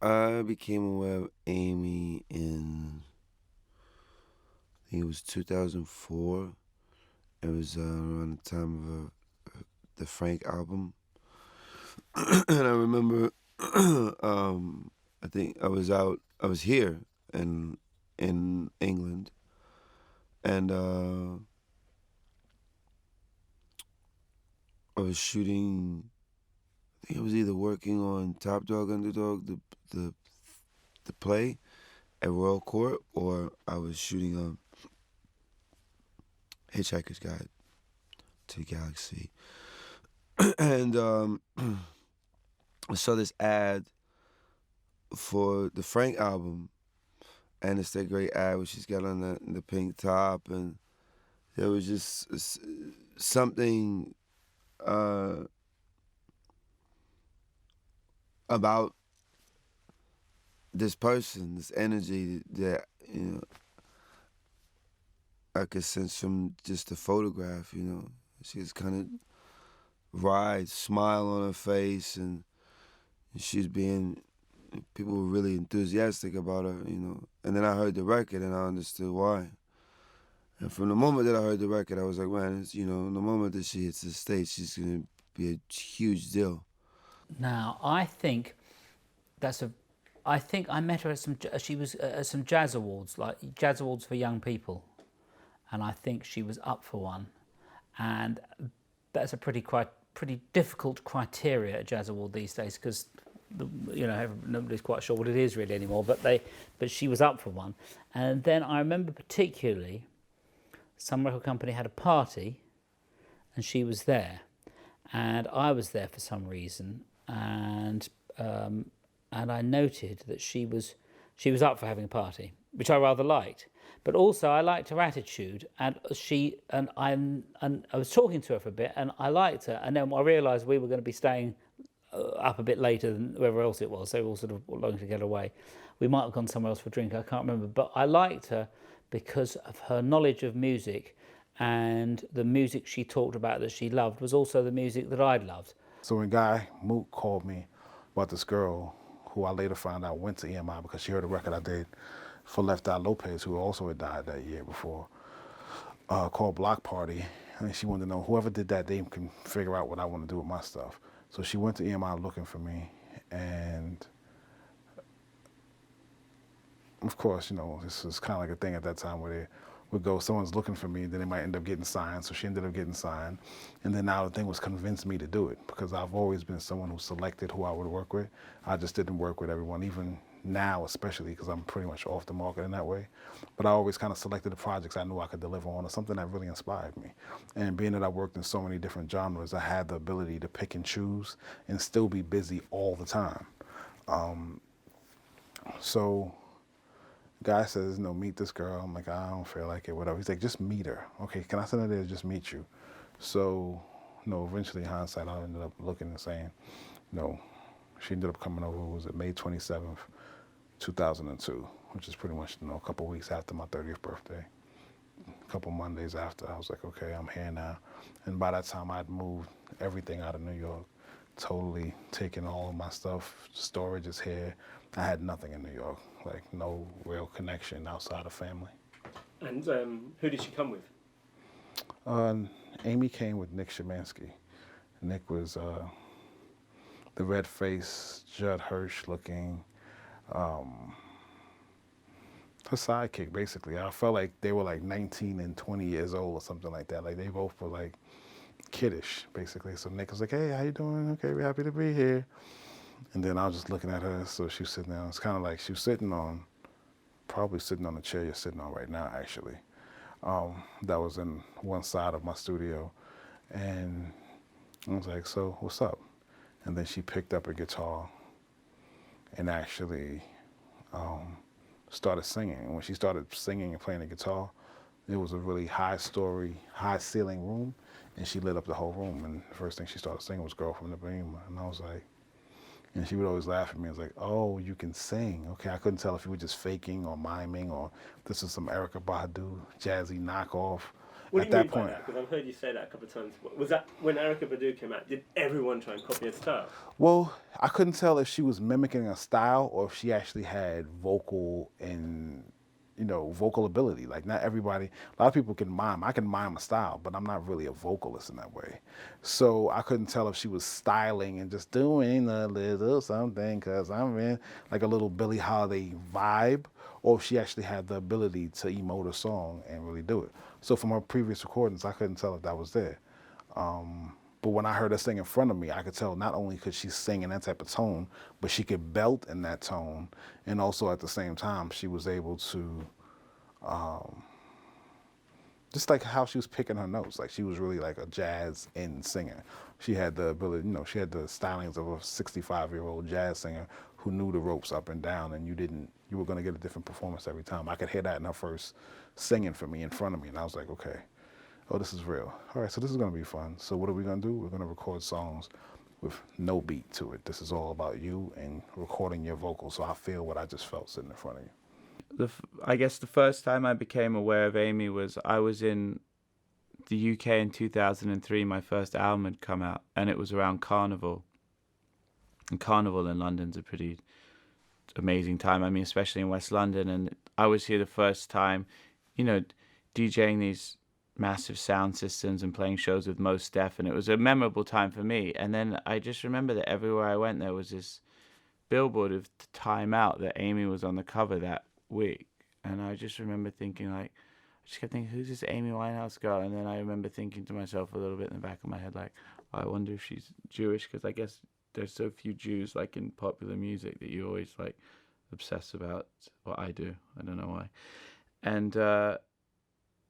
I became aware of Amy in, I think it was 2004. It was around the time of the Frank album. And I remember, I think I was here in England, and I was shooting. I think I was either working on Top Dog Underdog, the the play at Royal Court, or I was shooting Hitchhiker's Guide to the Galaxy. And I saw this ad for the Frank album, and it's that great ad where she's got on the pink top, and there was just something uh, about this person, this energy that I could sense from just the photograph. She was kind of wide, smile on her face, and she's being. People were really enthusiastic about her. And then I heard the record, and I understood why. And from the moment that I heard the record, I was like, man, the moment that she hits the stage, she's gonna be a huge deal. Now, I think I met her at she was at some jazz awards, like jazz awards for young people, and I think she was up for one, and that's a pretty difficult criteria at jazz award these days because nobody's quite sure what it is really anymore. But she was up for one, and then I remember particularly some record company had a party, and she was there, and I was there for some reason, and I noted that she was up for having a party, which I rather liked. But also I liked her attitude, and I was talking to her for a bit, and I liked her, and then I realised we were going to be staying up a bit later than wherever else it was. They were all sort of longing to get away. We might have gone somewhere else for a drink. I can't remember, but I liked her because of her knowledge of music, and the music she talked about that she loved was also the music that I'd loved. So when Guy Mook called me about this girl who I later found out went to EMI because she heard a record I did for Left Eye Lopez, who also had died that year before, called Block Party. And she wanted to know whoever did that, they can figure out what I want to do with my stuff. So she went to EMI looking for me. And of course, this was kind of like a thing at that time where they would go, someone's looking for me, then they might end up getting signed. So she ended up getting signed. And then now the thing was convince me to do it because I've always been someone who selected who I would work with. I just didn't work with everyone, even now especially because I'm pretty much off the market in that way. But I always kind of selected the projects I knew I could deliver on or something that really inspired me. And being that I worked in so many different genres, I had the ability to pick and choose and still be busy all the time. So guy says, no, meet this girl. I'm like, I don't feel like it, whatever. He's like, just meet her. Okay, can I send her there to just meet you? So, eventually in hindsight, I ended up looking and saying, no, she ended up coming over, was it May 27th, 2002, which is pretty much, a couple weeks after my 30th birthday. A couple Mondays after, I was like, okay, I'm here now. And by that time, I'd moved everything out of New York, totally taken all of my stuff. Storage is here. I had nothing in New York, like no real connection outside of family. And who did she come with? Amy came with Nick Shemansky. Nick was the red-faced, Judd Hirsch looking, her sidekick, basically. I felt like they were like 19 and 20 years old or something like that. Like they both were like kiddish, basically. So Nick was like, hey, how you doing? Okay, we're happy to be here. And then I was just looking at her, so she was sitting there. It's kind of like she was probably sitting on the chair you're sitting on right now, actually. That was in one side of my studio. And I was like, so what's up? And then she picked up a guitar and actually started singing. And when she started singing and playing the guitar, it was a really high ceiling room, and she lit up the whole room. And the first thing she started singing was Girl from the Beam. And I was like, and she would always laugh at me. I was like, oh, you can sing. Okay, I couldn't tell if you were just faking or miming or this is some Erykah Badu jazzy knockoff. What at do you that mean point. by that? Because I've heard you say that a couple of times. Was that when Erykah Badu came out? Did everyone try and copy her style? Well, I couldn't tell if she was mimicking a style or if she actually had vocal and, vocal ability. Like, not everybody, a lot of people can mime. I can mime a style, but I'm not really a vocalist in that way. So I couldn't tell if she was styling and just doing a little something because I'm in like a little Billie Holiday vibe, or if she actually had the ability to emote a song and really do it. So from her previous recordings, I couldn't tell if that was there. But when I heard her sing in front of me, I could tell not only could she sing in that type of tone, but she could belt in that tone. And also at the same time, she was able to, just like how she was picking her notes, like she was really like a jazz in singer. She had the ability, she had the stylings of a 65-year-old jazz singer who knew the ropes up and down, and you were going to get a different performance every time. I could hear that in her first singing for me in front of me, and I was like, okay. Oh, this is real. All right, so this is going to be fun. So what are we going to do? We're going to record songs with no beat to it. This is all about you and recording your vocals, so I feel what I just felt sitting in front of you. I guess the first time I became aware of Amy was I was in the UK in 2003. My first album had come out, and it was around Carnival. And Carnival in London's a pretty amazing time. I mean, especially in West London. And I was here the first time, DJing these massive sound systems and playing shows with Mos Def, and it was a memorable time for me. And then I just remember that everywhere I went there was this billboard of Time Out that Amy was on the cover that week, and I just remember thinking, like, I just kept thinking, who's this Amy Winehouse girl? And then I remember thinking to myself a little bit in the back of my head, like, oh, I wonder if she's Jewish, because I guess there's so few Jews like in popular music that you always like obsess about. Well, I do, I don't know why.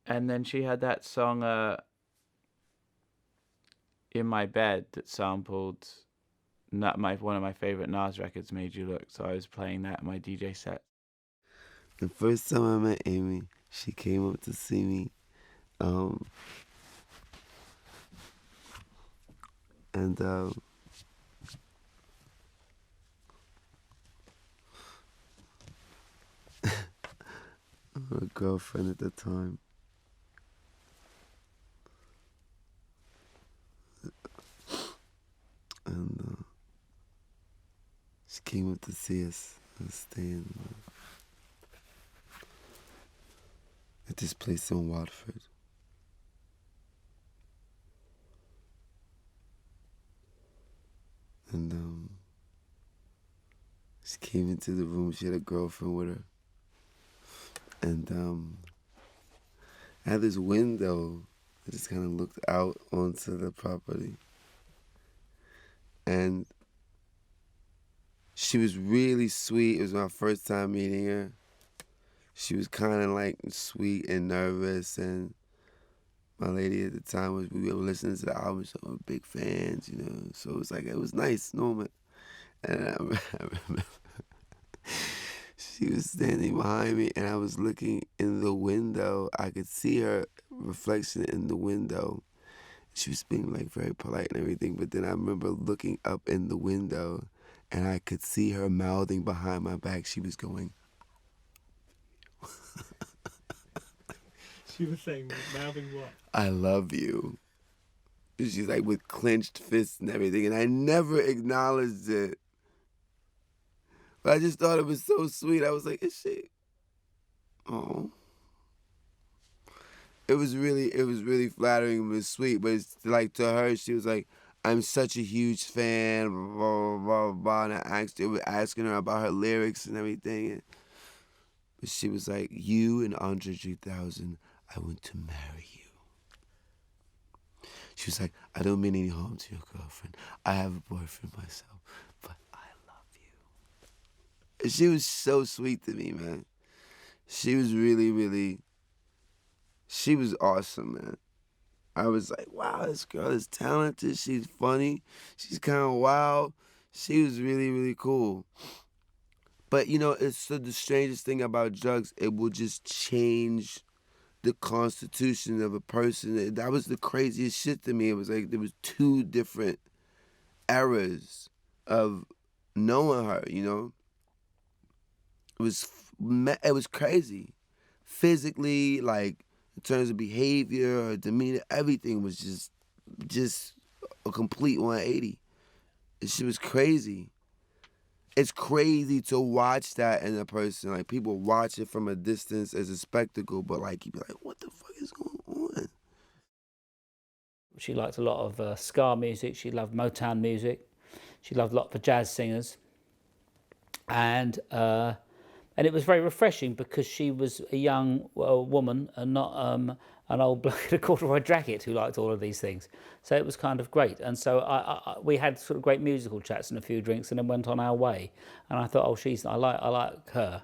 And then she had that song, In My Bed, that sampled one of my favorite Nas records, Made You Look. So I was playing that in my DJ set. The first time I met Amy, she came up to see me. Her girlfriend at the time. And she came up to see us. I was staying at this place in Watford. And she came into the room. She had a girlfriend with her. And I had this window that just kind of looked out onto the property. And she was really sweet. It was my first time meeting her. She was kind of like sweet and nervous. And my lady at the time we were listening to the album, so we were big fans, So it was like, it was nice, Norman. And I remember she was standing behind me, and I was looking in the window. I could see her reflection in the window. She was being like very polite and everything, but then I remember looking up in the window, and I could see her mouthing behind my back. She was going. She was saying, mouthing what? I love you. She's like with clenched fists and everything, and I never acknowledged it. But I just thought it was so sweet. I was like, is she? Oh. It was really flattering. It was sweet, but it's like to her, she was like, I'm such a huge fan, blah, blah, blah, blah. And I was asking her about her lyrics and everything. But she was like, you and Andre 3000, I want to marry you. She was like, I don't mean any harm to your girlfriend. I have a boyfriend myself, but I love you. And she was so sweet to me, man. She was really, she was awesome, man. I was like, wow, this girl is talented. She's funny. She's kind of wild. She was really cool. But, it's the strangest thing about drugs. It will just change the constitution of a person. That was the craziest shit to me. It was like there was two different eras of knowing her, It was crazy. Physically, like, in terms of behavior, her demeanor, everything was just a complete 180. And she was crazy. It's crazy to watch that in a person. Like, people watch it from a distance as a spectacle, but like, you'd be like, what the fuck is going on? She liked a lot of ska music. She loved Motown music. She loved a lot of jazz singers. And it was very refreshing because she was a young woman and not an old bloke in a corduroy jacket who liked all of these things. So it was kind of great. And so we had sort of great musical chats and a few drinks, and then went on our way. And I thought, oh, I like her.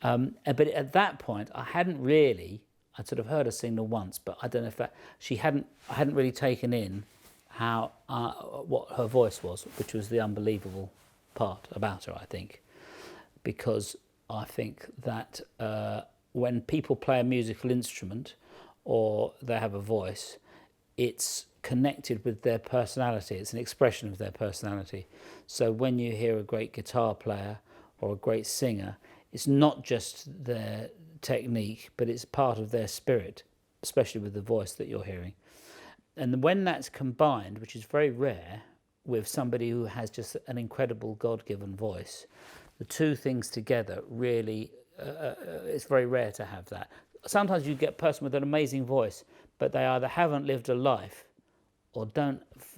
But at that point, I'd sort of heard her sing once, but I don't know if I hadn't really taken in how what her voice was, which was the unbelievable part about her, I think, because I think that when people play a musical instrument or they have a voice, it's connected with their personality. It's an expression of their personality. So when you hear a great guitar player or a great singer, it's not just their technique, but it's part of their spirit, especially with the voice that you're hearing. And when that's combined, which is very rare, with somebody who has just an incredible God-given voice, the two things together really, it's very rare to have that. Sometimes you get a person with an amazing voice, but they either haven't lived a life or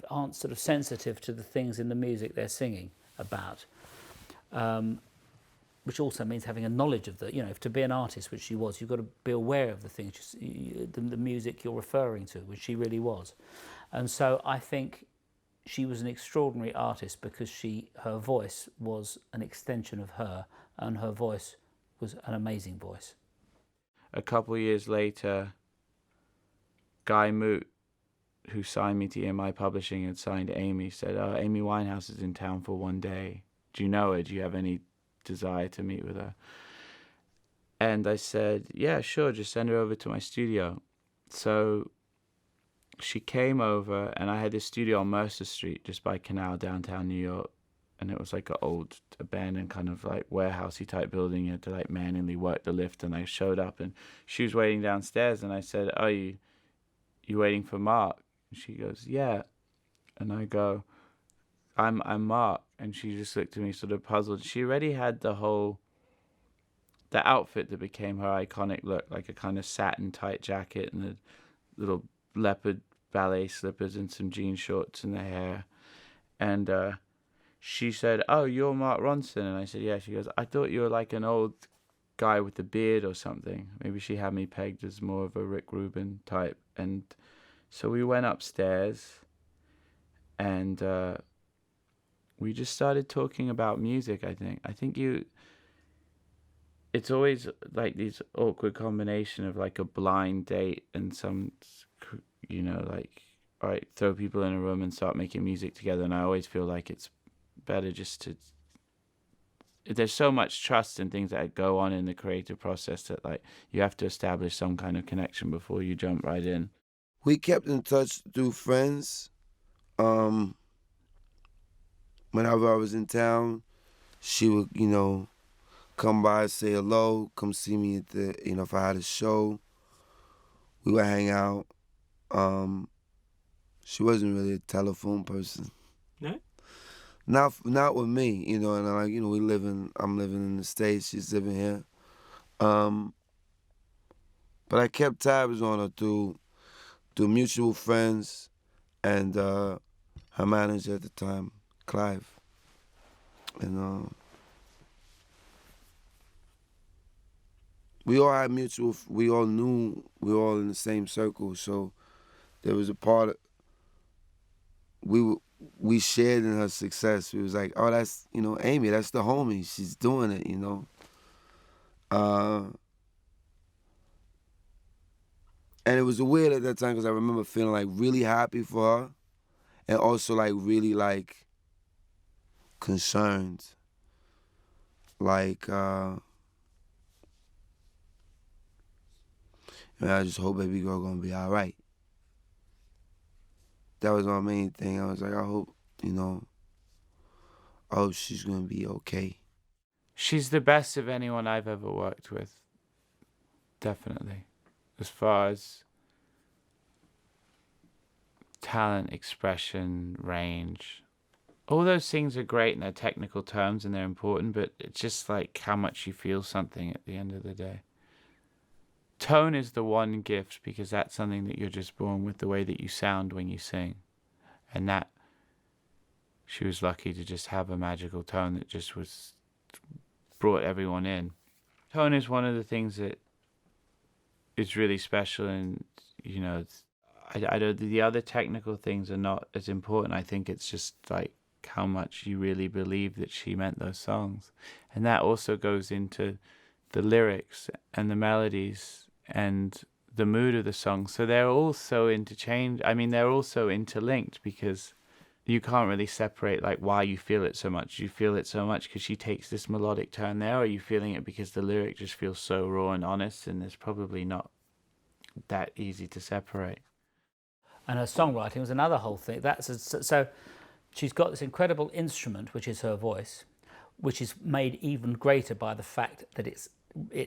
aren't sort of sensitive to the things in the music they're singing about. Which also means having a knowledge of to be an artist, which she was, you've got to be aware of the things, the music you're referring to, which she really was. And so I think she was an extraordinary artist because her voice was an extension of her, and her voice was an amazing voice. A couple of years later, Guy Moot, who signed me to EMI Publishing and signed Amy, said, Amy Winehouse is in town for one day. Do you know her? Do you have any desire to meet with her? And I said, yeah, sure, just send her over to my studio. So she came over, and I had this studio on Mercer Street, just by Canal, downtown New York. And it was like an old abandoned kind of like warehousey type building. You had to like manually work the lift. And I showed up, and she was waiting downstairs, and I said, oh, you waiting for Mark? And she goes, yeah. And I go, I'm Mark. And she just looked at me sort of puzzled. She already had the outfit that became her iconic look, like a kind of satin tight jacket and a little leopard ballet slippers and some jean shorts in the hair. And she said, oh, you're Mark Ronson? And I said, yeah. She goes, I thought you were like an old guy with a beard or something. Maybe she had me pegged as more of a Rick Rubin type. And so we went upstairs, and we just started talking about music, I think it's always like this awkward combination of like a blind date and some, like, all right, throw people in a room and start making music together. And I always feel like it's better just to, there's so much trust in things that go on in the creative process that like you have to establish some kind of connection before you jump right in. We kept in touch through friends. Whenever I was in town, she would, come by, say hello, come see me at if I had a show. We would hang out. She wasn't really a telephone person. No? Not with me, and I'm living in the States, she's living here. But I kept tabs on her through mutual friends and her manager at the time, Clive. And we all had we all knew we were all in the same circle, so there was a part of, we shared in her success. We was like, oh, that's, Amy, that's the homie, she's doing it, And it was weird at that time because I remember feeling like really happy for her and also like really like concerned. Like, I just hope baby girl gonna be all right. That was my main thing. I was like, I hope she's gonna be okay. She's the best of anyone I've ever worked with. Definitely. as far as talent, expression, range. All those things are great in their technical terms and they're important, but it's just like how much you feel something at the end of the day. Tone is the one gift because that's something that you're just born with, the way that you sound when you sing. And that, she was lucky to just have a magical tone that just brought everyone in. Tone is one of the things that is really special, and you know, I don't. The other technical things are not as important. I think it's just like how much you really believe that she meant those songs, and that also goes into the lyrics and the melodies and the mood of the song. So they're all so interchanged. I mean, they're also interlinked because you can't really separate like why you feel it so much. You feel it so much because she takes this melodic turn there, or are you feeling it because the lyric just feels so raw and honest, and it's probably not that easy to separate. And her songwriting was another whole thing. So she's got this incredible instrument, which is her voice, which is made even greater by the fact that it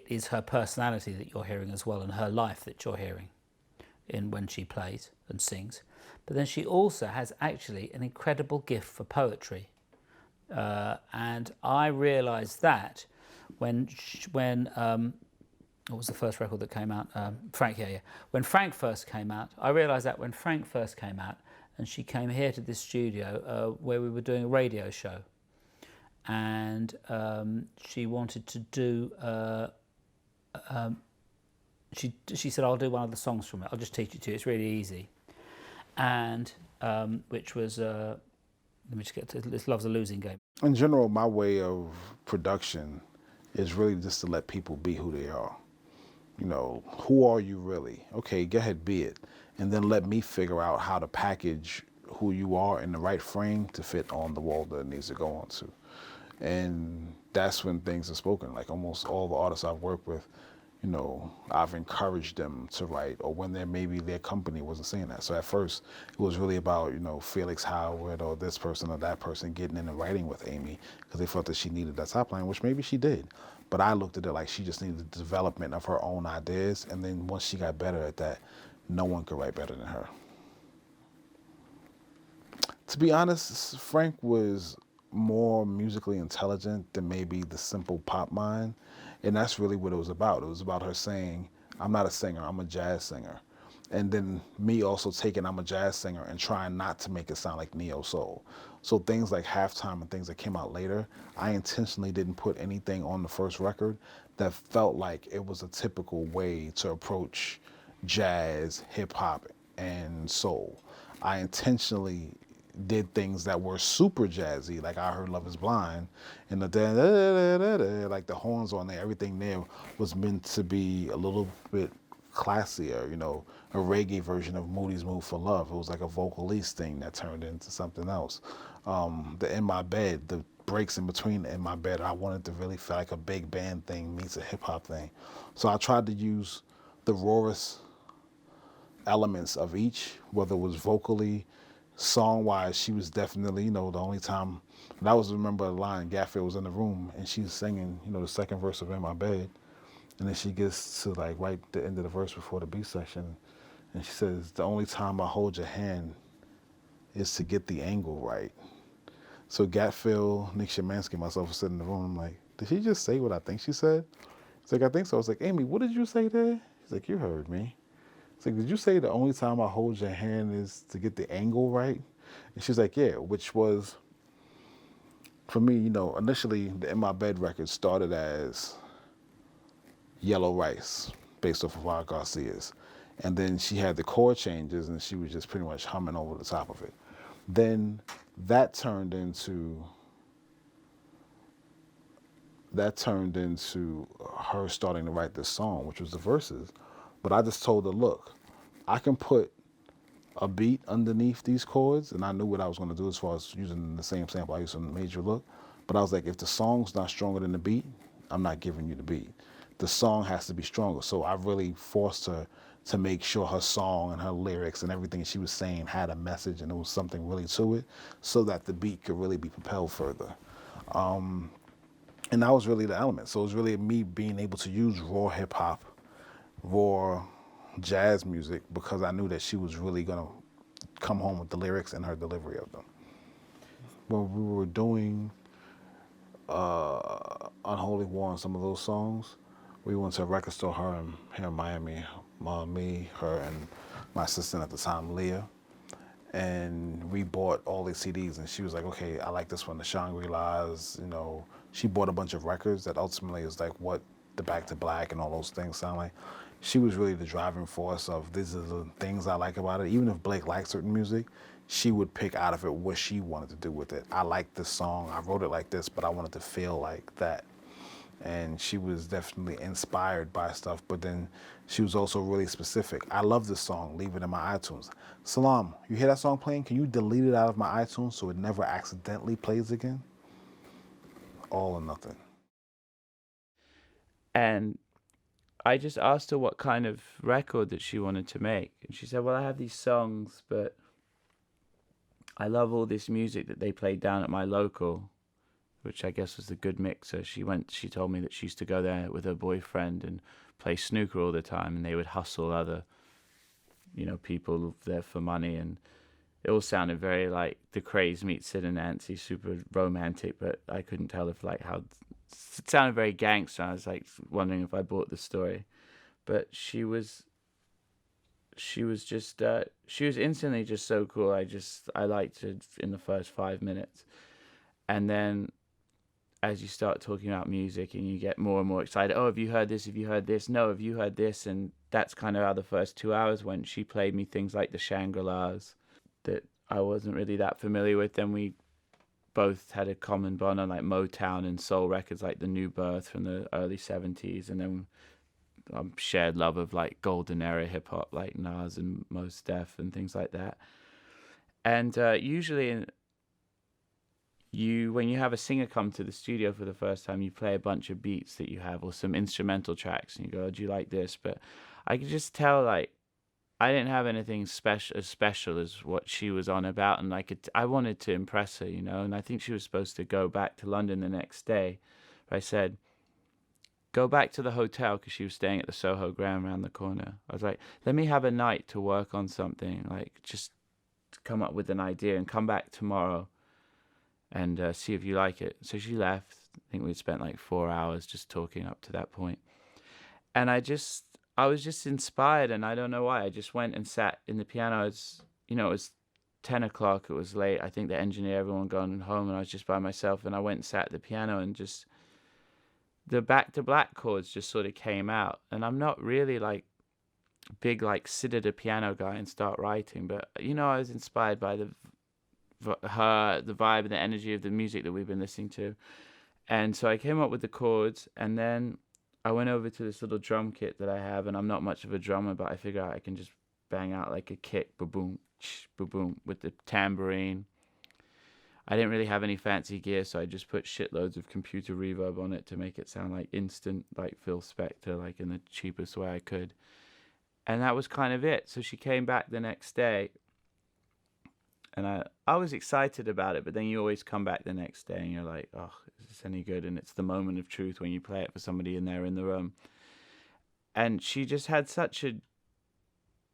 is her personality that you're hearing as well, and her life that you're hearing in when she plays and sings. But then she also has actually an incredible gift for poetry. And I realised that when what was the first record that came out? Frank, yeah. When Frank first came out, I realised that when Frank first came out, and she came here to this studio where we were doing a radio show, and she wanted to do. She said, "I'll do one of the songs from it. I'll just teach it to you. It's really easy." And which was let me just get to this. Love's a losing game. In general, my way of production is really just to let people be who they are. You know, who are you really? Okay, go ahead, be it. And then let me figure out how to package who you are in the right frame to fit on the wall that it needs to go onto. And that's when things are spoken. Like almost all the artists I've worked with, you know, I've encouraged them to write, or when maybe their company wasn't saying that. So at first, it was really about, you know, Felix Howard or this person or that person getting in and writing with Amy because they felt that she needed that top line, which maybe she did. But I looked at it like she just needed the development of her own ideas, and then once she got better at that, no one could write better than her. To be honest, Frank was more musically intelligent than maybe the simple pop mind. And that's really what it was about. It was about her saying, I'm not a singer, I'm a jazz singer. And then me also taking I'm a jazz singer and trying not to make it sound like neo soul. So things like Halftime and things that came out later, I intentionally didn't put anything on the first record that felt like it was a typical way to approach jazz, hip hop, and soul. I intentionally did things that were super jazzy, like I Heard Love Is Blind, and the like the horns on there, everything there was meant to be a little bit classier, you know, a reggae version of Moody's Move for Love. It was like a vocalese thing that turned into something else. The In My Bed, the breaks in between In My Bed, I wanted to really feel like a big band thing meets a hip hop thing. So I tried to use the rawest elements of each, whether it was vocally, song-wise. She was definitely, you know, the only time, and I always remember a line, Gaffield was in the room, and she was singing, you know, the second verse of In My Bed, and then she gets to, like, right the end of the verse before the B section, and she says, the only time I hold your hand is to get the angle right. So Gatfield, Nick Shemansky, myself was sitting in the room, I'm like, did she just say what I think she said? He's like, I think so. I was like, Amy, what did you say there? He's like, you heard me. It's like, did you say the only time I hold your hand is to get the angle right? And she's like, yeah, which was, for me, you know, initially the In My Bed record started as Yellow Rice, based off of Rod Garcia's. And then she had the chord changes and she was just pretty much humming over the top of it. Then that turned into her starting to write this song, which was the verses. But I just told her, look, I can put a beat underneath these chords, and I knew what I was going to do as far as using the same sample I used on Major Look. But I was like, if the song's not stronger than the beat, I'm not giving you the beat. The song has to be stronger. So I really forced her to make sure her song and her lyrics and everything she was saying had a message and there was something really to it, so that the beat could really be propelled further. And that was really the element. So it was really me being able to use raw hip hop, raw jazz music because I knew that she was really gonna come home with the lyrics and her delivery of them. When we were doing Unholy War and some of those songs, we went to a record store here in Miami, me, her, and my assistant at the time, Leah, and we bought all these CDs. And she was like, "Okay, I like this one, the Shangri-Las." You know, she bought a bunch of records that ultimately is like what the Back to Black and all those things sound like. She was really the driving force of these are the things I like about it. Even if Blake liked certain music, she would pick out of it what she wanted to do with it. I like this song, I wrote it like this, but I wanted to feel like that. And she was definitely inspired by stuff, but then she was also really specific. I love this song, leave it in my iTunes. Salaam, you hear that song playing? Can you delete it out of my iTunes so it never accidentally plays again? All or nothing. And I just asked her what kind of record that she wanted to make. And she said, well, I have these songs, but I love all this music that they played down at my local, which I guess was the good mixer. She told me that she used to go there with her boyfriend and play snooker all the time, and they would hustle other, people there for money. And it all sounded very like The Craze meets Sid and Nancy, super romantic, but I couldn't tell if how it sounded very gangster. I was like wondering if I bought the story, but she was just she was instantly just so cool. I liked her in the first 5 minutes, and then as you start talking about music and you get more and more excited, oh, have you heard this? Have you heard this? No, have you heard this? And that's kind of how the first 2 hours went. She played me things like the Shangri-Las that I wasn't really that familiar with. Then we both had a common bond on like Motown and soul records like the New Birth from the early 70s, and then shared love of like golden era hip hop like Nas and Mos Def and things like that. And usually when you have a singer come to the studio for the first time, you play a bunch of beats that you have or some instrumental tracks, and you go, oh, do you like this? But I could just tell like I didn't have anything special as what she was on about, and I wanted to impress her, and I think she was supposed to go back to London the next day. But I said, go back to the hotel, because she was staying at the Soho Grand around the corner. I was like, let me have a night to work on something, like just to come up with an idea and come back tomorrow and see if you like it. So she left. I think we'd spent like 4 hours just talking up to that point. And I was just inspired, and I don't know why. I just went and sat in the piano. It was 10 o'clock. It was late. I think the engineer, everyone gone home, and I was just by myself. And I went and sat at the piano, and just the Back to Black chords just sort of came out. And I'm not really like big like sit at a piano guy and start writing, but I was inspired by the vibe and the energy of the music that we've been listening to. And so I came up with the chords, and then I went over to this little drum kit that I have, and I'm not much of a drummer, but I figure out I can just bang out like a kick, ba-boom, ba-boom, with the tambourine. I didn't really have any fancy gear, so I just put shitloads of computer reverb on it to make it sound like instant, like Phil Spector, like in the cheapest way I could. And that was kind of it. So she came back the next day, and I was excited about it, but then you always come back the next day and you're like, oh, is this any good? And it's the moment of truth when you play it for somebody in there in the room. And she just had such a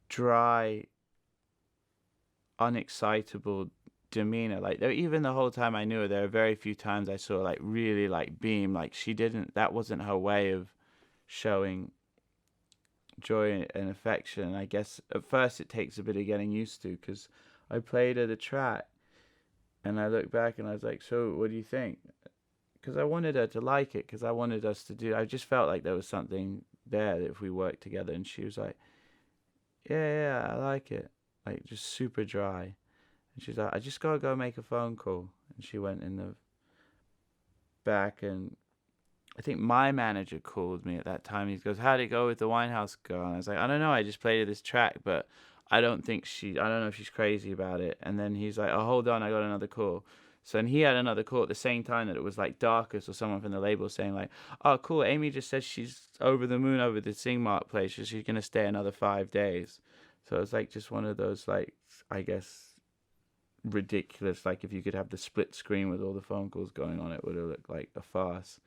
dry, unexcitable demeanor. Like even the whole time I knew her, there are very few times I saw her like really like beam. Like that wasn't her way of showing joy and affection. And I guess at first it takes a bit of getting used to, because I played her the track and I looked back and I was like, so what do you think? Because I wanted her to like it, because I wanted us to I just felt like there was something there that if we worked together. And she was like, yeah, I like it. Like just super dry. And she's like, I just gotta go make a phone call. And she went in the back, and I think my manager called me at that time. He goes, how'd it go with the Winehouse girl? And I was like, I don't know, I just played her this track, but I don't know if she's crazy about it. And then he's like, oh, hold on, I got another call. So then he had another call at the same time that it was like Darkus or someone from the label saying like, oh, cool, Amy just says she's over the moon over the Sing Mart place. She's going to stay another 5 days. So it was like just one of those, like, I guess, ridiculous, like if you could have the split screen with all the phone calls going on, it would have looked like a farce.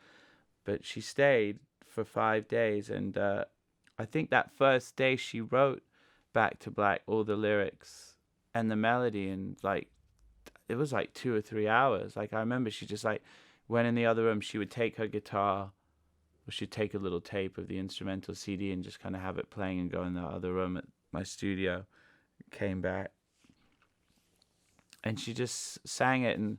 But she stayed for 5 days, and I I think that first day she wrote Back to Black, all the lyrics and the melody, and like it was like 2 or 3 hours. Like I remember she just like went in the other room, she would take her guitar, or she'd take a little tape of the instrumental CD and just kind of have it playing and go in the other room at my studio. Came back and she just sang it. And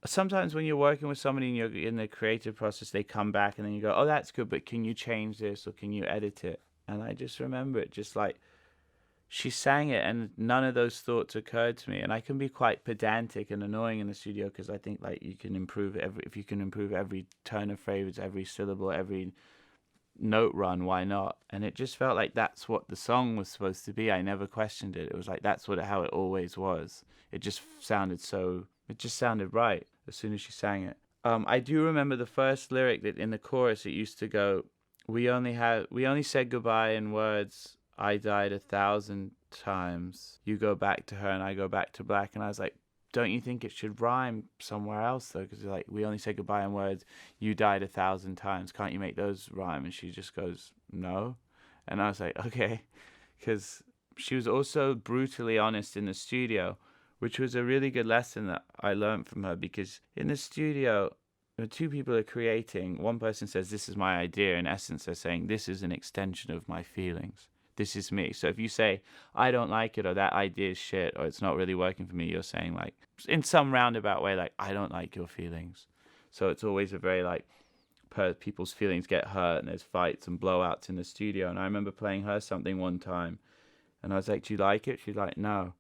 sometimes when you're working with somebody and you're in the creative process, they come back and then you go, oh, that's good, but can you change this or can you edit it? And I just remember it just like she sang it and none of those thoughts occurred to me. And I can be quite pedantic and annoying in the studio because I think like you can improve if you can improve every turn of phrase, every syllable, every note run, why not? And it just felt like that's what the song was supposed to be. I never questioned it. It was like that's how it always was. It just sounded right as soon as she sang it. I do remember the first lyric that in the chorus it used to go, we only said goodbye in words, I died 1,000 times. You go back to her and I go back to black. And I was like, don't you think it should rhyme somewhere else though? Because like, we only said goodbye in words, you died 1,000 times. Can't you make those rhyme? And she just goes, no. And I was like, okay. Because she was also brutally honest in the studio, which was a really good lesson that I learned from her. Because in the studio, when two people are creating, one person says, this is my idea. In essence, they're saying, this is an extension of my feelings. This is me. So if you say, I don't like it, or that idea is shit, or it's not really working for me, you're saying like, in some roundabout way, like, I don't like your feelings. So it's always a very like, people's feelings get hurt and there's fights and blowouts in the studio. And I remember playing her something one time and I was like, do you like it? She's like, no.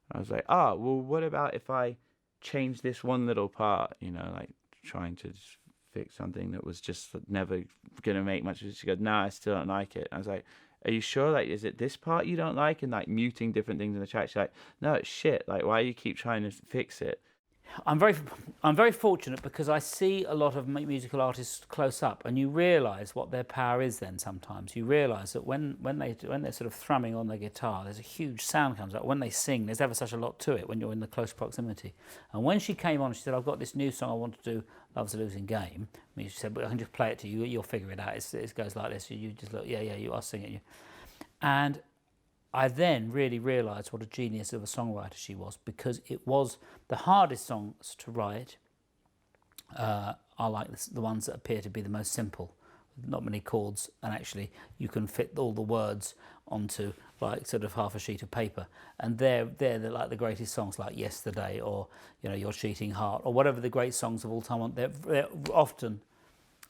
I was like, oh, well, what about if I change this one little part, like trying to just fix something that was just never going to make much. She goes, no, I still don't like it. I was like, are you sure? Like, is it this part you don't like? And like muting different things in the track. She's like, no, it's shit. Like, why do you keep trying to fix it? I'm very fortunate because I see a lot of musical artists close up, and you realise what their power is. Then sometimes you realise that when they're sort of thrumming on their guitar, there's a huge sound comes out. When they sing, there's ever such a lot to it when you're in the close proximity. And when she came on, she said, "I've got this new song I want to do, Love's a Losing Game." I mean, she said, "But I can just play it to you. You'll figure it out. It goes like this. You just look, yeah, I'll sing it." And I then really realised what a genius of a songwriter she was, because it was the hardest songs to write are like the ones that appear to be the most simple, not many chords, and actually you can fit all the words onto like sort of half a sheet of paper, and they're like the greatest songs, like Yesterday or Your Cheating Heart or whatever the great songs of all time. They're often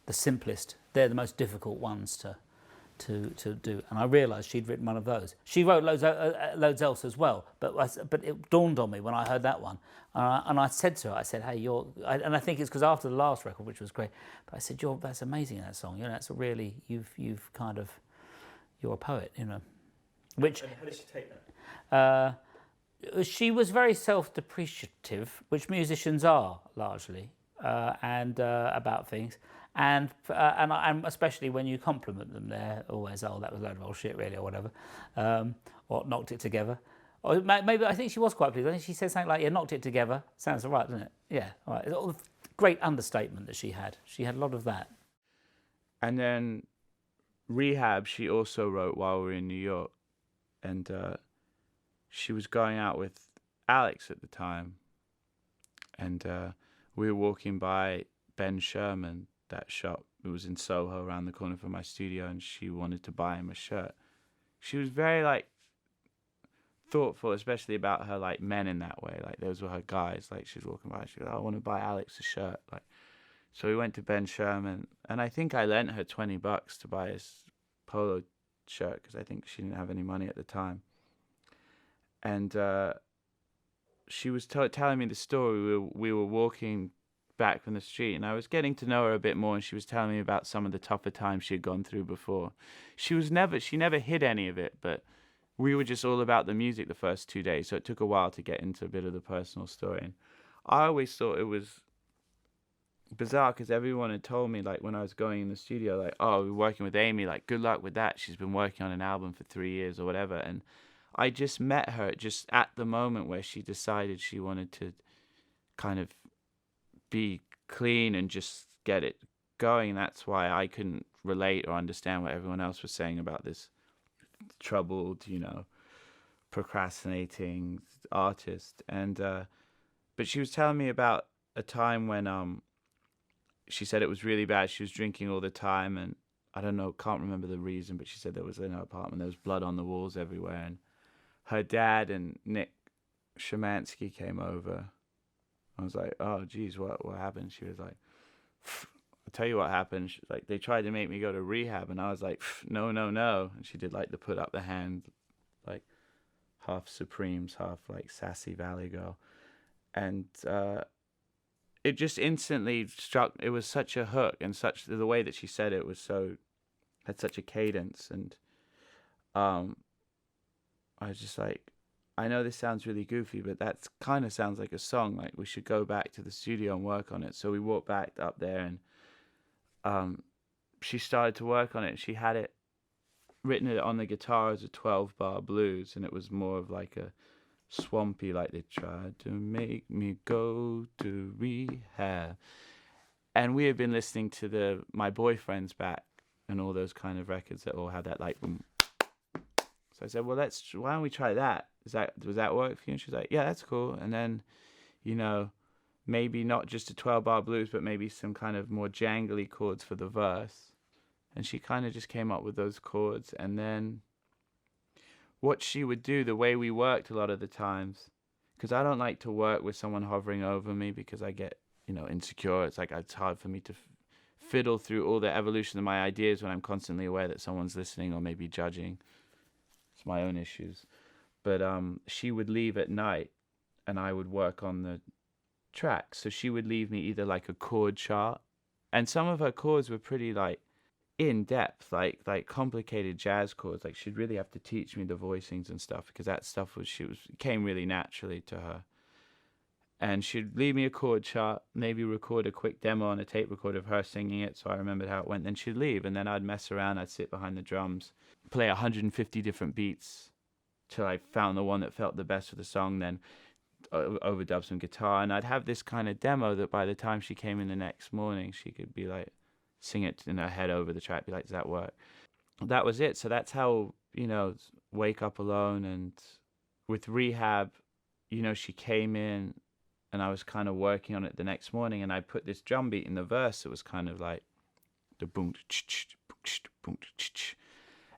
the simplest. They're the most difficult ones to do, and I realised she'd written one of those. She wrote loads else as well, but it dawned on me when I heard that one, and I said to her, I said, "Hey, and I think it's because after the last record, which was great, but I said, that's amazing, that song. That's a really you're a poet, Which and how did she take that? She was very self-depreciative, which musicians are largely, and about things. And especially when you compliment them, they're always, oh, that was a load of old shit, really, or whatever, or knocked it together. Or maybe I think she was quite pleased. I think she said something like, "Yeah, knocked it together." Sounds all right, doesn't it? Yeah, all right. It's all the great understatement that she had. She had a lot of that. And then Rehab, she also wrote while we were in New York, and she was going out with Alex at the time, and we were walking by Ben Sherman, that shop. It was in Soho around the corner from my studio, and she wanted to buy him a shirt. She was very like thoughtful, especially about her like men in that way. Like those were her guys. Like she was walking by, she was like, I want to buy Alex a shirt. Like, so we went to Ben Sherman, and I think I lent her $20 to buy his polo shirt because I think she didn't have any money at the time. And she was telling me the story. We were walking back from the street, and I was getting to know her a bit more, and she was telling me about some of the tougher times she had gone through before. She never hid any of it, but we were just all about the music the first 2 days, so it took a while to get into a bit of the personal story. And I always thought it was bizarre because everyone had told me, like when I was going in the studio, like, oh, we're working with Amy, like good luck with that, she's been working on an album for 3 years or whatever. And I just met her just at the moment where she decided she wanted to kind of be clean and just get it going. And that's why I couldn't relate or understand what everyone else was saying about this troubled, procrastinating artist. And but she was telling me about a time when she said it was really bad. She was drinking all the time, and I don't know, can't remember the reason, but she said there was in her apartment, there was blood on the walls everywhere, and her dad and Nick Shemansky came over. I was like, oh geez, what happened? She was like, I'll tell you what happened. She's like, they tried to make me go to rehab, and I was like, no. And she did like the put up the hand, like half Supremes, half like sassy Valley Girl. And it just instantly struck. It was such a hook, and such the way that she said it was had such a cadence. And I was just like, I know this sounds really goofy, but that kind of sounds like a song. Like, we should go back to the studio and work on it. So we walked back up there, and she started to work on it. She had it written it on the guitar as a 12-bar blues, and it was more of like a swampy, like they tried to make me go to rehab. And we had been listening to My Boyfriend's Back and all those kind of records that all had that like boom. So I said, well, why don't we try that? Does that work for you? And she was like, yeah, that's cool. And then, maybe not just a 12-bar blues, but maybe some kind of more jangly chords for the verse. And she kind of just came up with those chords. And then what she would do, the way we worked a lot of the times, because I don't like to work with someone hovering over me because I get, insecure. It's like it's hard for me to fiddle through all the evolution of my ideas when I'm constantly aware that someone's listening or maybe judging. It's my own issues. But she would leave at night, and I would work on the track. So she would leave me either like a chord chart, and some of her chords were pretty like in depth, like complicated jazz chords. Like, she'd really have to teach me the voicings and stuff, because that stuff came really naturally to her. And she'd leave me a chord chart, maybe record a quick demo on a tape recorder of her singing it, so I remembered how it went. Then she'd leave, and then I'd mess around. I'd sit behind the drums, play 150 different beats till I found the one that felt the best for the song, then overdub some guitar. And I'd have this kind of demo that by the time she came in the next morning, she could be like, sing it in her head over the track, be like, does that work? That was it. So that's how, Wake Up Alone. And with Rehab, she came in, and I was kind of working on it the next morning, and I put this drum beat in the verse that was kind of like the boom, boom.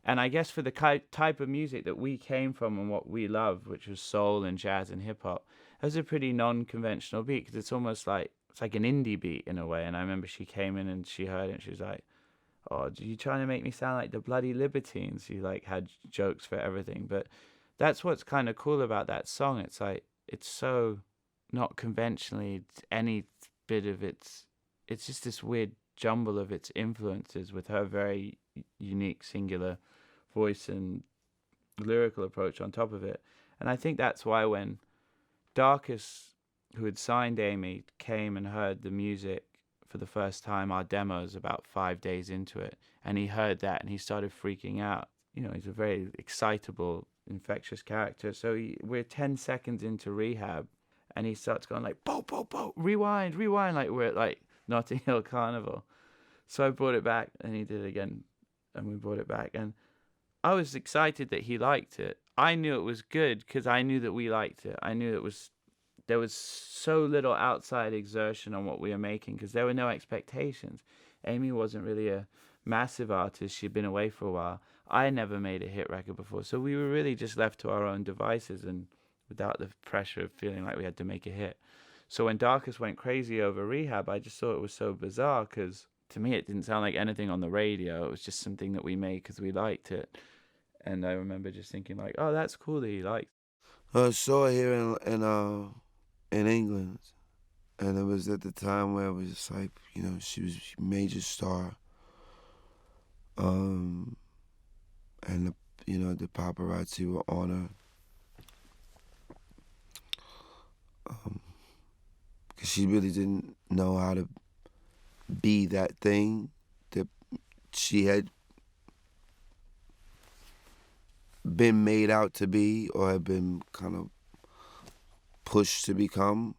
And I guess for the type of music that we came from and what we loved, which was soul and jazz and hip hop, it was a pretty non-conventional beat, because it's almost like, it's like an indie beat in a way. And I remember she came in and she heard it, and she was like, oh, are you trying to make me sound like the Bloody Libertines? She like had jokes for everything. But that's what's kind of cool about that song. It's like, it's so not conventionally any bit of it's just this weird jumble of its influences with her very unique singular voice and lyrical approach on top of it. And I think that's why when Darkus, who had signed Amy, came and heard the music for the first time, our demos, about 5 days into it, and he heard that and he started freaking out. He's a very excitable, infectious character. So we're 10 seconds into Rehab, and he starts going like, bo, bo, bo, rewind, like we're at like Notting Hill Carnival. So I brought it back, and he did it again, and we brought it back. And I was excited that he liked it. I knew it was good because I knew that we liked it. I knew there was so little outside exertion on what we were making, because there were no expectations. Amy wasn't really a massive artist. She'd been away for a while. I never made a hit record before. So we were really just left to our own devices and without the pressure of feeling like we had to make a hit. So when Darkus went crazy over Rehab, I just thought it was so bizarre, because to me it didn't sound like anything on the radio. It was just something that we made because we liked it. And I remember just thinking like, oh, that's cool that he liked it. I saw her here in England, and it was at the time where it was just like, she was a major star, and the paparazzi were on her, because she really didn't know how to be that thing that she had been made out to be, or had been kind of pushed to become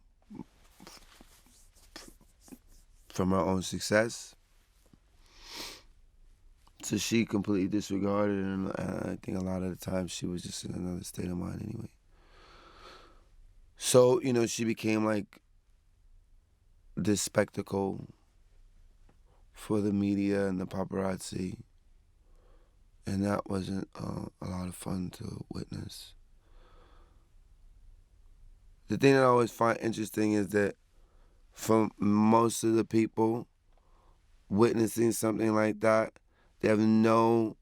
from her own success. So she completely disregarded, and I think a lot of the time she was just in another state of mind anyway. So, you know, she became like this spectacle for the media and the paparazzi, and that wasn't a lot of fun to witness. The thing that I always find interesting is that for most of the people witnessing something like that, they have no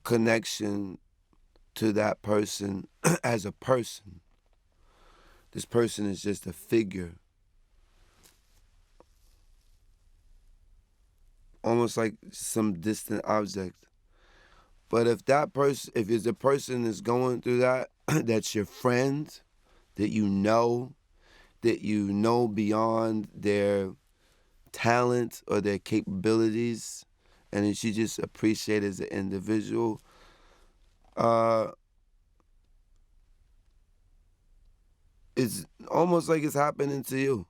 connection to that person as a person. This person is just a figure. Almost like some distant object. But if that person, if it's a person that's going through that, that's your friend, that you know beyond their talent or their capabilities, and that you just appreciate as an individual, it's almost like it's happening to you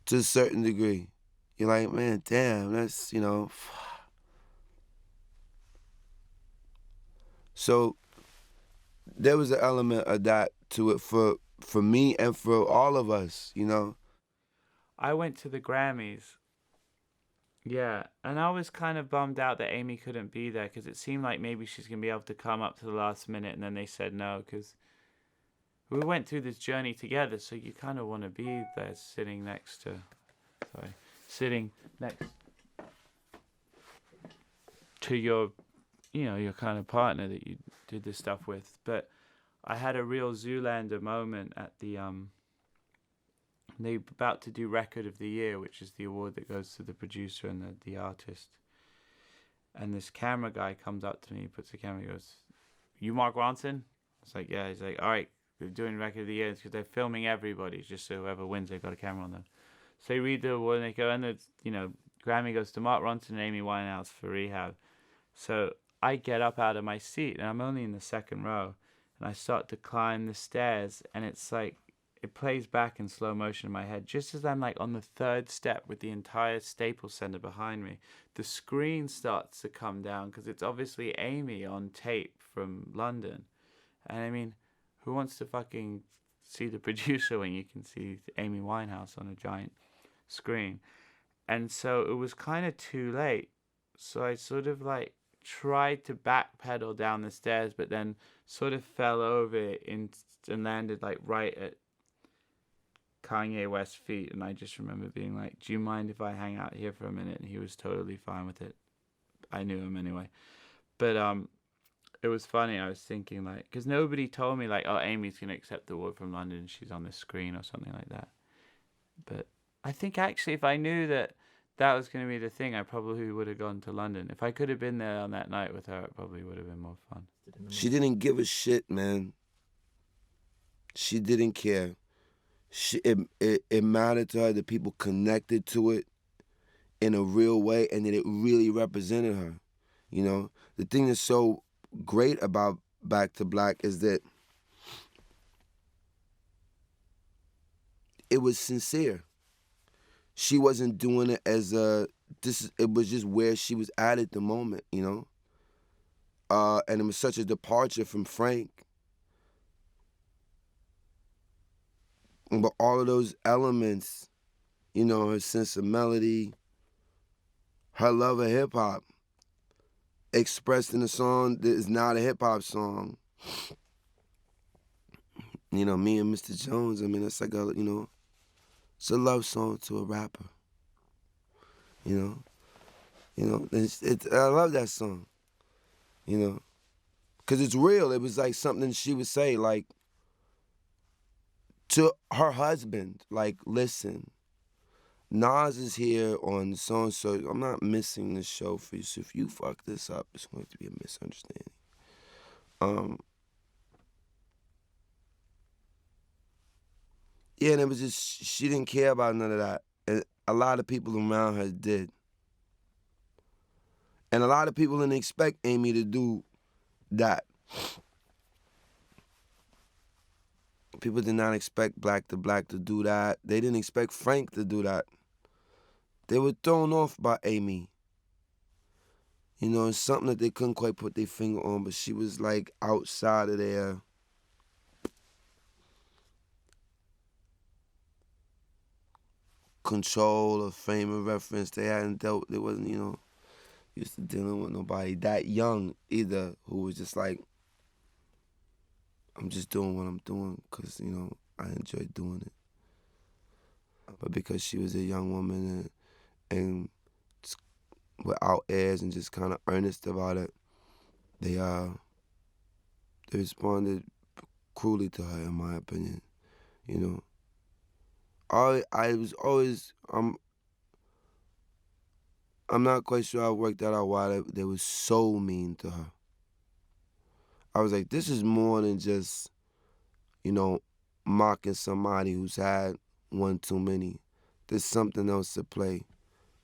to a certain degree. You're like, man, damn, that's, you know. So there was an element of that to it for me and for all of us, you know. I went to the Grammys. Yeah, and I was kind of bummed out that Amy couldn't be there because it seemed like maybe she's going to be able to come up to the last minute, and then they said no because we went through this journey together, so you kind of want to be there sitting next to your, you know, your kind of partner that you did this stuff with. But I had a real Zoolander moment at the they were about to do Record of the Year, which is the award that goes to the producer and the artist. And this camera guy comes up to me, puts the camera, he goes, "You Mark Ronson?" I was like, "Yeah." He's like, "All right, they're doing Record of the Year because they're filming everybody, just so whoever wins, they've got a camera on them." So they read the award and they go, and it's, you know, Grammy goes to Mark Ronson and Amy Winehouse for Rehab. So I get up out of my seat, and I'm only in the second row, and I start to climb the stairs, and it's like, it plays back in slow motion in my head. Just as I'm like on the third step with the entire Staples Center behind me, the screen starts to come down because it's obviously Amy on tape from London. And I mean, who wants to fucking see the producer when you can see Amy Winehouse on a giant screen? And so it was kind of too late. So I sort of like tried to backpedal down the stairs, but then sort of fell over and landed like right at Kanye West's feet. And I just remember being like, "Do you mind if I hang out here for a minute?" And he was totally fine with it. I knew him anyway. But it was funny. I was thinking like, because nobody told me like, "Oh, Amy's gonna accept the award from London. She's on this screen," or something like that. But I think actually, if I knew that that was going to be the thing, I probably would have gone to London. If I could have been there on that night with her, it probably would have been more fun. She didn't give a shit, man. She didn't care. It mattered to her that people connected to it in a real way and that it really represented her. You know, the thing that's so great about Back to Black is that it was sincere. She wasn't doing it as it was just where she was at the moment, you know? And it was such a departure from Frank. But all of those elements, you know, her sense of melody, her love of hip hop, expressed in a song that is not a hip hop song. You know, me and Mr. Jones, I mean, it's like a, you know, it's a love song to a rapper. You know, I love that song. You know, because it's real. It was like something she would say, like, to her husband, like, "Listen, Nas is here on so so. I'm not missing this show for you. So if you fuck this up, it's going to be a misunderstanding." Yeah, and it was just, she didn't care about none of that. And a lot of people around her did. And a lot of people didn't expect Amy to do that. People did not expect Black to Black to do that. They didn't expect Frank to do that. they were thrown off by Amy. You know, it's something that they couldn't quite put their finger on, but she was like outside of their control or frame of reference. They hadn't dealt, they wasn't, used to dealing with nobody that young either, who was just like, I'm just doing what I'm doing because, I enjoy doing it. But because she was a young woman and without airs and just kind of earnest about it, they responded cruelly to her, in my opinion. I was always, I'm not quite sure I worked that out why they were so mean to her. I was like, this is more than just, mocking somebody who's had one too many. There's something else at play,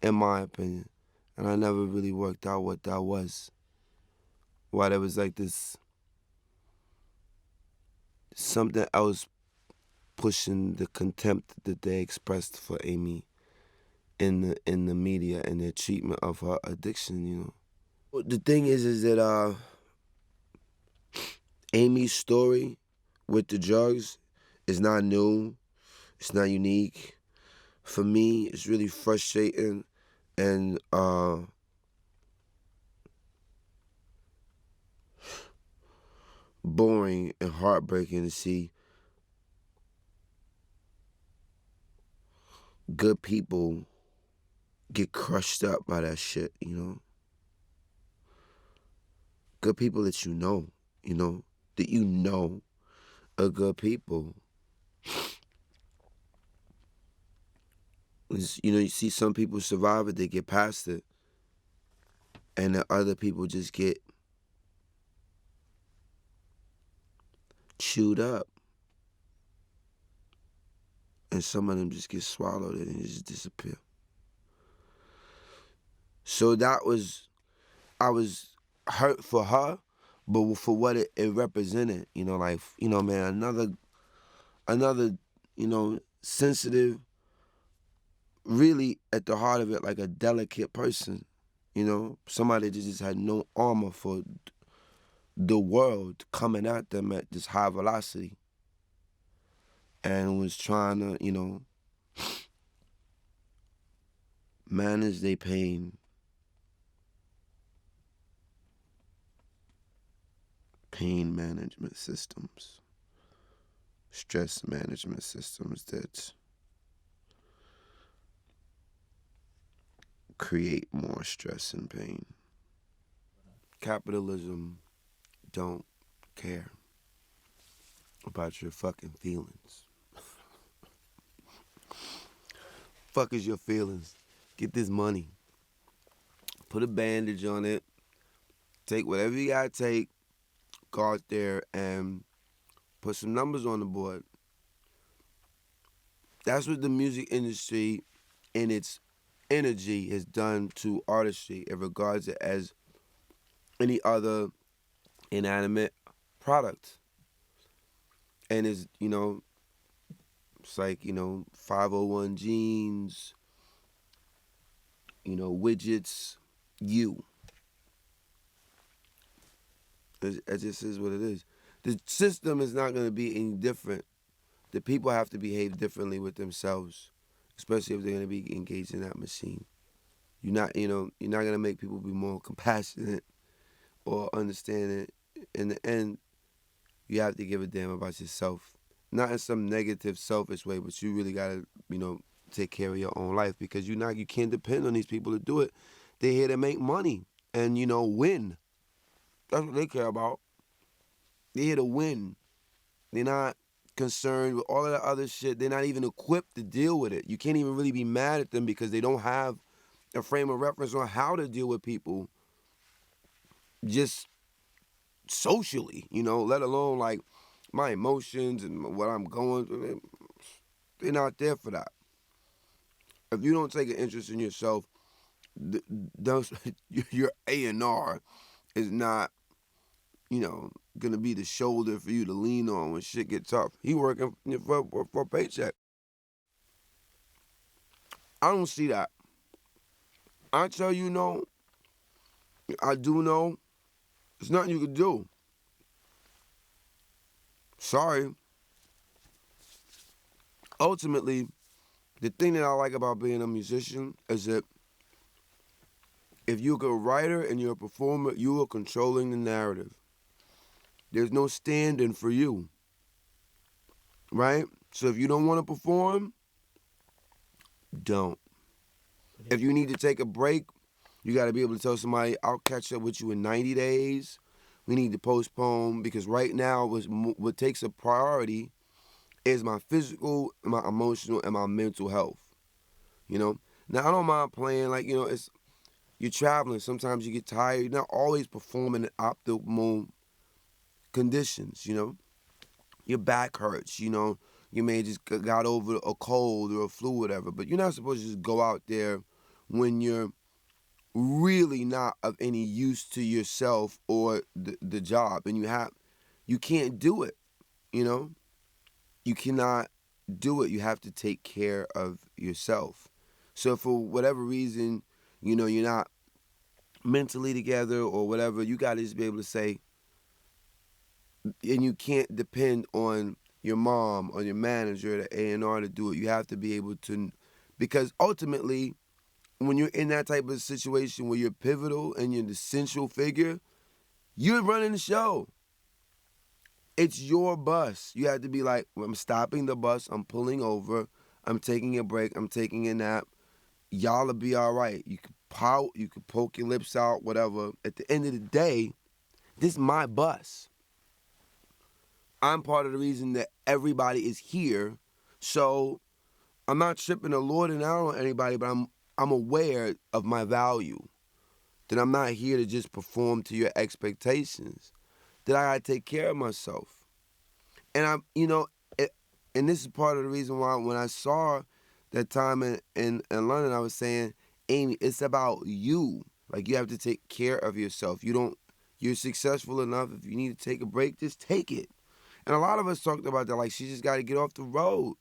in my opinion. And I never really worked out what that was. Why there was like this, something else pushing the contempt that they expressed for Amy in the media and their treatment of her addiction, The thing is that Amy's story with the drugs is not new. It's not unique. For me, it's really frustrating and boring and heartbreaking to see good people get crushed up by that shit, Good people that that are good people. You see some people survive it, they get past it. And the other people just get chewed up. And some of them just get swallowed and they just disappear. So I was hurt for her, but for what it represented, man, another, sensitive, really at the heart of it, like a delicate person, somebody that just had no armor for the world coming at them at this high velocity and was trying to, manage their pain management systems, stress management systems that create more stress and pain. Capitalism don't care about your fucking feelings. Fuck is your feelings? Get this money. Put a bandage on it. Take whatever you gotta take. Go out there and put some numbers on the board. That's what the music industry in its energy has done to artistry. It regards it as any other inanimate product. And it's, it's like, 501 jeans, widgets, you. It just is what it is. The system is not going to be any different. The people have to behave differently with themselves, especially if they're going to be engaged in that machine. You're not going to make people be more compassionate or understand it. In the end, you have to give a damn about yourself. Not in some negative, selfish way, but you really got to, take care of your own life because you can't depend on these people to do it. They're here to make money and, win. That's what they care about. They're here to win. They're not concerned with all of that other shit. They're not even equipped to deal with it. You can't even really be mad at them because they don't have a frame of reference on how to deal with people just socially, let alone like my emotions and what I'm going through. They're not there for that. If you don't take an interest in yourself, your A&R is not, gonna be the shoulder for you to lean on when shit gets tough. He working for a paycheck. I don't see that. I tell you no, I do know, there's nothing you can do. Sorry. Ultimately, the thing that I like about being a musician is that if you're a writer and you're a performer, you are controlling the narrative. There's no stand-in for you, right? So if you don't want to perform, don't. If you need to take a break, you got to be able to tell somebody, I'll catch up with you in 90 days. We need to postpone, because right now what takes a priority is my physical, my emotional, and my mental health. You know? Now, I don't mind playing, like, you know, you're traveling. Sometimes you get tired. You're not always performing in optimal conditions, you know? Your back hurts, you know? You may have just got over a cold or a flu or whatever, but you're not supposed to just go out there when you're really not of any use to yourself or the job, and you can't do it, you know? You cannot do it. You have to take care of yourself. So for whatever reason, you know, you're not mentally together or whatever, you got to just be able to say, and you can't depend on your mom or your manager, the A&R, to do it. You have to be able to, because ultimately, when you're in that type of situation where you're pivotal and you're the central figure, you're running the show. It's your bus. You have to be like, well, I'm stopping the bus, I'm pulling over, I'm taking a break, I'm taking a nap. Y'all will be all right. You can pout, you can poke your lips out, whatever. At the end of the day, this is my bus. I'm part of the reason that everybody is here. So I'm not tripping or lording out on anybody, but I'm aware of my value. That I'm not here to just perform to your expectations. That I gotta take care of myself. And and this is part of the reason why when I saw that time in London, I was saying, Amy, it's about you. Like, you have to take care of yourself. You're successful enough. If you need to take a break, just take it. And a lot of us talked about that, like, she just got to get off the road.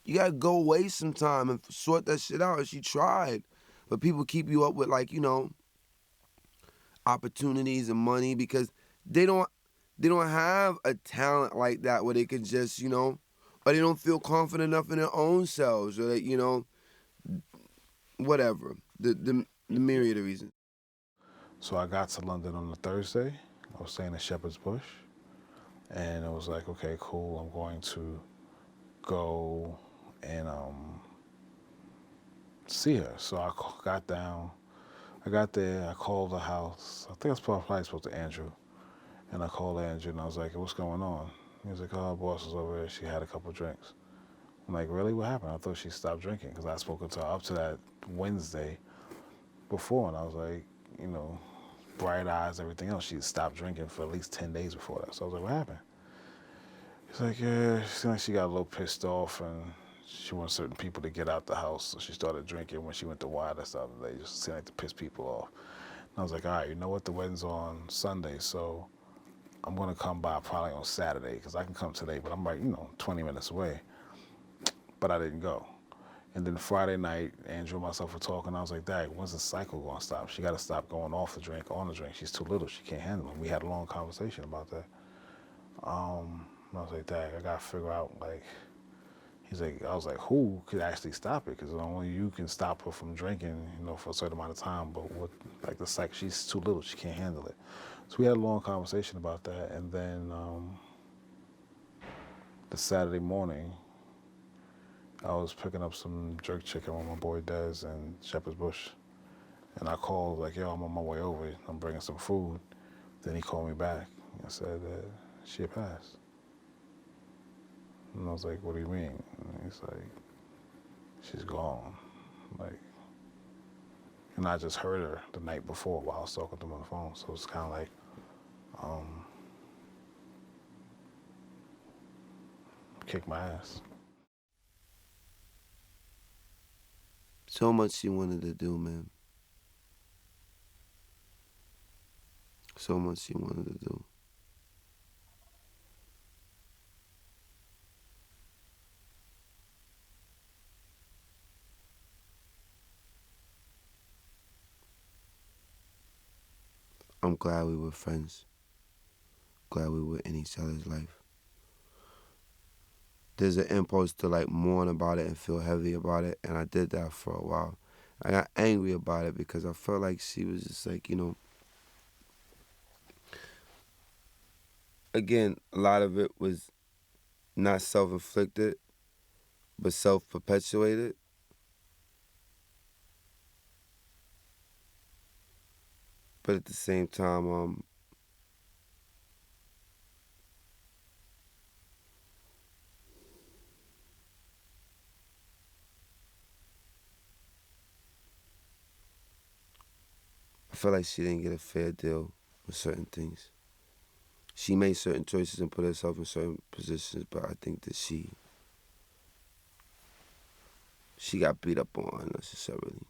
You got to go away sometime and sort that shit out. And she tried. But people keep you up with, like, you know, opportunities and money, because they don't have a talent like that where they can just, you know, or they don't feel confident enough in their own selves, or they, you know, whatever. The myriad of reasons. So I got to London on a Thursday. I was staying in Shepherd's Bush. And it was like, okay, cool, I'm going to go and see her. So I got down. I got there, I called the house. I think I was probably supposed to Andrew. And I called Andrew and I was like, what's going on? He was like, oh, boss was over there. She had a couple drinks. I'm like, really? What happened? I thought she stopped drinking, because I had spoken to her up to that Wednesday before. And I was like, you know, bright eyes, everything else. She had stopped drinking for at least 10 days before that. So I was like, what happened? He's like, yeah, she seemed like she got a little pissed off and she wanted certain people to get out the house. So she started drinking when she went to Wide and stuff. They just seemed like to piss people off. And I was like, all right, you know what? The wedding's on Sunday, so I'm going to come by probably on Saturday, because I can come today, but I'm right, 20 minutes away. But I didn't go. And then Friday night, Andrew and myself were talking. I was like, Dad, when's the cycle going to stop? She got to stop going off the drink, on the drink. She's too little. She can't handle it. We had a long conversation about that. I was like, Dad, I got to figure out, like, he's like, I was like, who could actually stop it? Because only you can stop her from drinking, for a certain amount of time. But with, like, the cycle, she's too little. She can't handle it. So we had a long conversation about that. And then the Saturday morning, I was picking up some jerk chicken with my boy Dez in Shepherd's Bush. And I called, like, yo, I'm on my way over. I'm bringing some food. Then he called me back and said that she had passed. And I was like, what do you mean? And he's like, she's gone. Like, and I just heard her the night before while I was talking to him on the phone. So it's kind of like, kick my ass. So much she wanted to do, man. So much she wanted to do. I'm glad we were friends. Glad we were in each other's life. There's an impulse to like mourn about it and feel heavy about it, and I did that for a while. I got angry about it because I felt like she was just like, again, a lot of it was not self-inflicted, but self-perpetuated. But at the same time, I feel like she didn't get a fair deal with certain things. She made certain choices and put herself in certain positions, but I think that she got beat up on unnecessarily.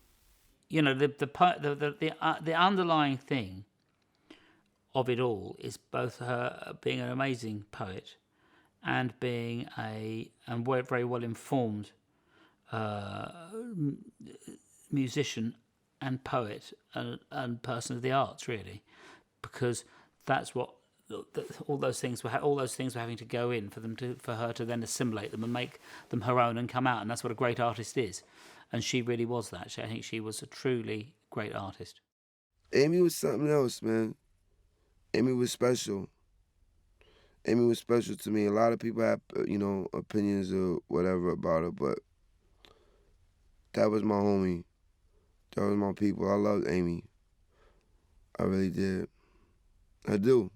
You know, the underlying thing of it all is both her being an amazing poet and being very well informed musician and poet and person of the arts, really, because that's what all those things were having to go in for her to then assimilate them and make them her own and come out, and that's what a great artist is, and she really was that. I think she was a truly great artist. Amy was something else, man. Amy was special. Amy was special to me. A lot of people have, opinions or whatever about her, but that was my homie. That was my people. I loved Amy. I really did. I do.